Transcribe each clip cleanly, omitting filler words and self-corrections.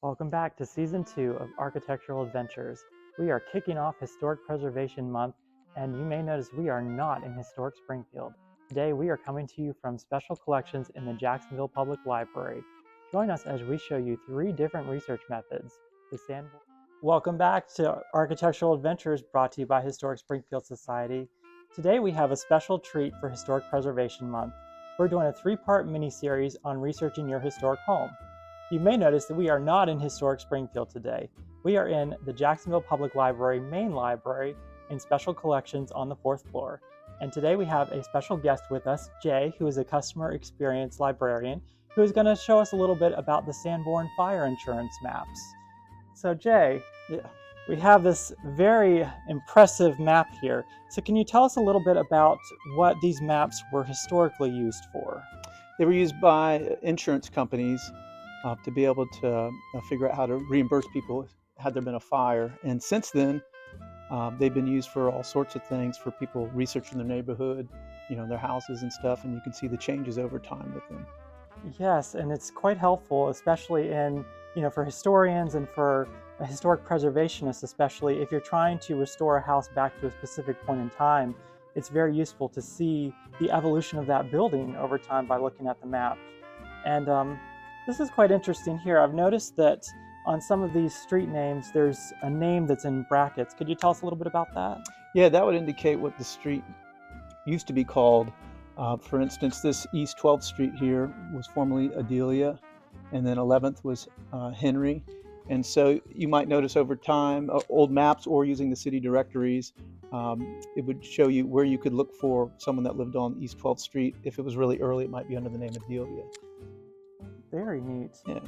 Welcome back to Season 2 of Architectural Adventures. We are kicking off Historic Preservation Month, and you may notice we are not in historic Springfield. Today we are coming to you from special collections in the Jacksonville Public Library. Join us as we show you 3 different research methods. The Sanborn. Welcome back to Architectural Adventures, brought to you by Historic Springfield Society. Today we have a special treat for Historic Preservation Month. We're doing a 3-part mini-series on researching your historic home. You may notice that we are not in historic Springfield today. We are in the Jacksonville Public Library main library in special collections on the 4th floor. And today we have a special guest with us, Jay, who is a customer experience librarian, who is going to show us a little bit about the Sanborn Fire Insurance Maps. So Jay, we have this very impressive map here. So can you tell us a little bit about what these maps were historically used for? They were used by insurance companies to be able to figure out how to reimburse people had there been a fire. And since then, they've been used for all sorts of things, for people researching their neighborhood, their houses and stuff, and you can see the changes over time with them. Yes, and it's quite helpful, especially in, for historians and for historic preservationists, especially if you're trying to restore a house back to a specific point in time. It's very useful to see the evolution of that building over time by looking at the map. And this is quite interesting here. I've noticed that on some of these street names, there's a name that's in brackets. Could you tell us a little bit about that? Yeah, that would indicate what the street used to be called. For instance, this East 12th Street here was formerly Adelia, and then 11th was Henry. And so you might notice over time, old maps or using the city directories, it would show you where you could look for someone that lived on East 12th Street. If it was really early, it might be under the name Adelia. Very neat. Yeah.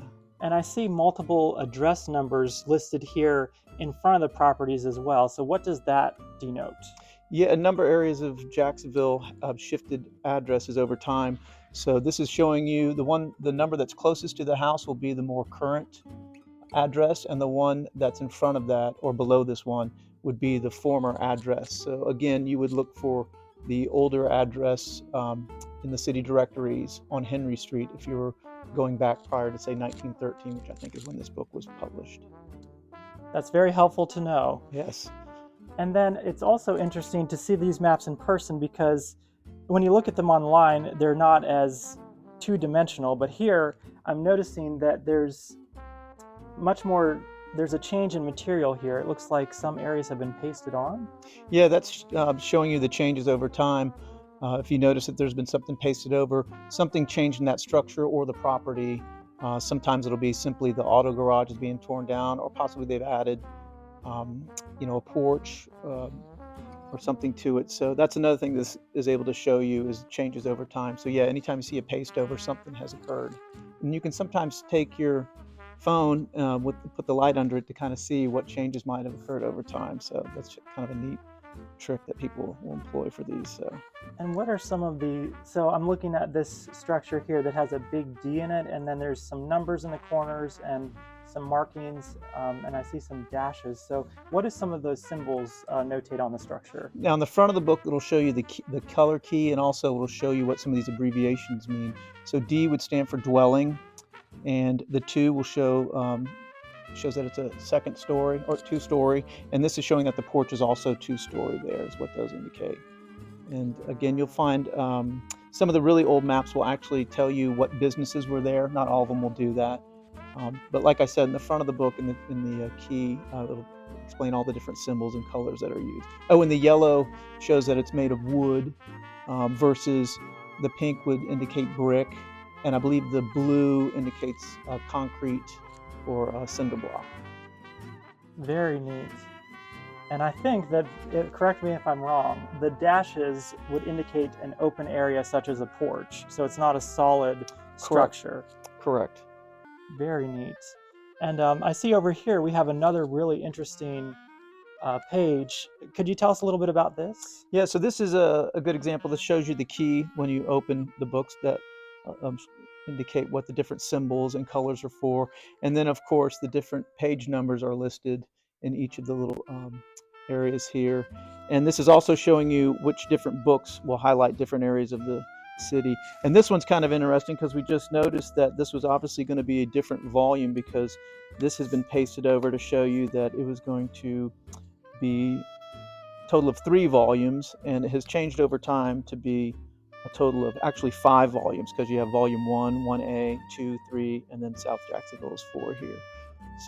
And I see multiple address numbers listed here in front of the properties as well. So what does that denote? Yeah, a number of areas of Jacksonville have shifted addresses over time. So this is showing you the number that's closest to the house will be the more current address, and the one that's in front of that or below this one would be the former address. So again, you would look for the older address in the city directories on Henry Street if you were going back prior to, say, 1913, which I think is when this book was published. That's very helpful to know. Yes. And then it's also interesting to see these maps in person, because when you look at them online, they're not as two-dimensional. But here, I'm noticing that there's a change in material here. It looks like some areas have been pasted on. Yeah, that's showing you the changes over time. If you notice that there's been something pasted over, something changed in that structure or the property. Sometimes it'll be simply the auto garage is being torn down, or possibly they've added, a porch or something to it. So that's another thing this is able to show you, is changes over time. So yeah, anytime you see a paste over, something has occurred. And you can sometimes take your phone, put the light under it to kind of see what changes might have occurred over time. So that's kind of a neat trick that people will employ for these. So. And what are some of so I'm looking at this structure here that has a big D in it, and then there's some numbers in the corners and some markings, and I see some dashes. So what do some of those symbols notate on the structure? Now on the front of the book, it'll show you the color key, and also it'll show you what some of these abbreviations mean. So D would stand for dwelling, and the 2 will shows that it's a second story or 2-story, and this is showing that the porch is also 2-story. There is what those indicate. And again, you'll find some of the really old maps will actually tell you what businesses were there. Not all of them will do that, but like I said, in the front of the book, in the key, it'll explain all the different symbols and colors that are used. Oh, and the yellow shows that it's made of wood, versus the pink would indicate brick, and I believe the blue indicates concrete or cinder block. Very neat. And I think that, correct me if I'm wrong, the dashes would indicate an open area such as a porch. So it's not a solid structure. Correct. Very neat. And I see over here we have another really interesting page. Could you tell us a little bit about this? Yeah, so this is a good example. This shows you the key when you open the books that indicate what the different symbols and colors are for. And then, of course, the different page numbers are listed in each of the little areas here. And this is also showing you which different books will highlight different areas of the city. And this one's kind of interesting because we just noticed that this was obviously going to be a different volume, because this has been pasted over to show you that it was going to be a total of 3 volumes, and it has changed over time to be a total of actually 5 volumes, because you have volume 1, 1A, 2, 3, and then South Jacksonville is 4 here.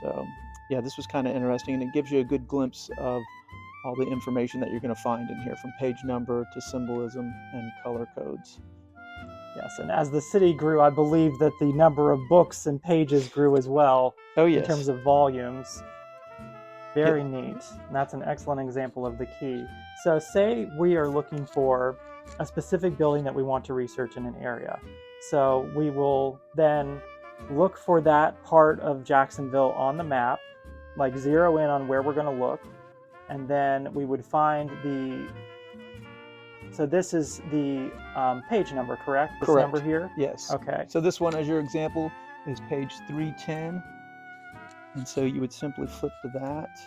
So yeah, this was kind of interesting, and it gives you a good glimpse of all the information that you're going to find in here, from page number to symbolism and color codes. Yes, and as the city grew, I believe that the number of books and pages grew as well. Oh, yes. In terms of volumes. Very neat. And that's an excellent example of the key. So say we are looking for a specific building that we want to research in an area. So we will then look for that part of Jacksonville on the map, like zero in on where we're going to look, and then we would find so this is the page number, correct? This Correct. number here? Yes. Okay. So this one, as your example, is page 310. And so you would simply flip to that.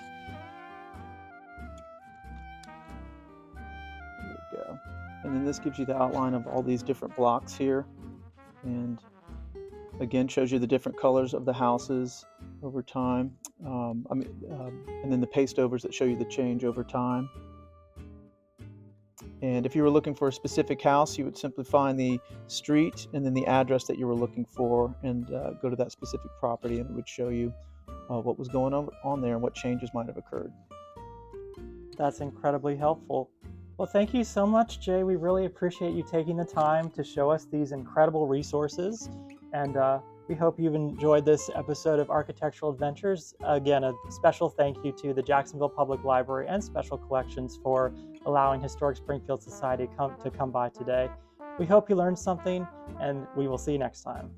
There we go. And then this gives you the outline of all these different blocks here. And again, shows you the different colors of the houses over time. And then the paste overs that show you the change over time. And if you were looking for a specific house, you would simply find the street and then the address that you were looking for, and go to that specific property, and it would show you what was going on there and what changes might have occurred. That's incredibly helpful. Well, thank you so much, Jay. We really appreciate you taking the time to show us these incredible resources, and we hope you've enjoyed this episode of Architectural Adventures. Again, a special thank you to the Jacksonville Public Library and Special Collections for allowing Historic Springfield Society to come by today. We hope you learned something, and we will see you next time.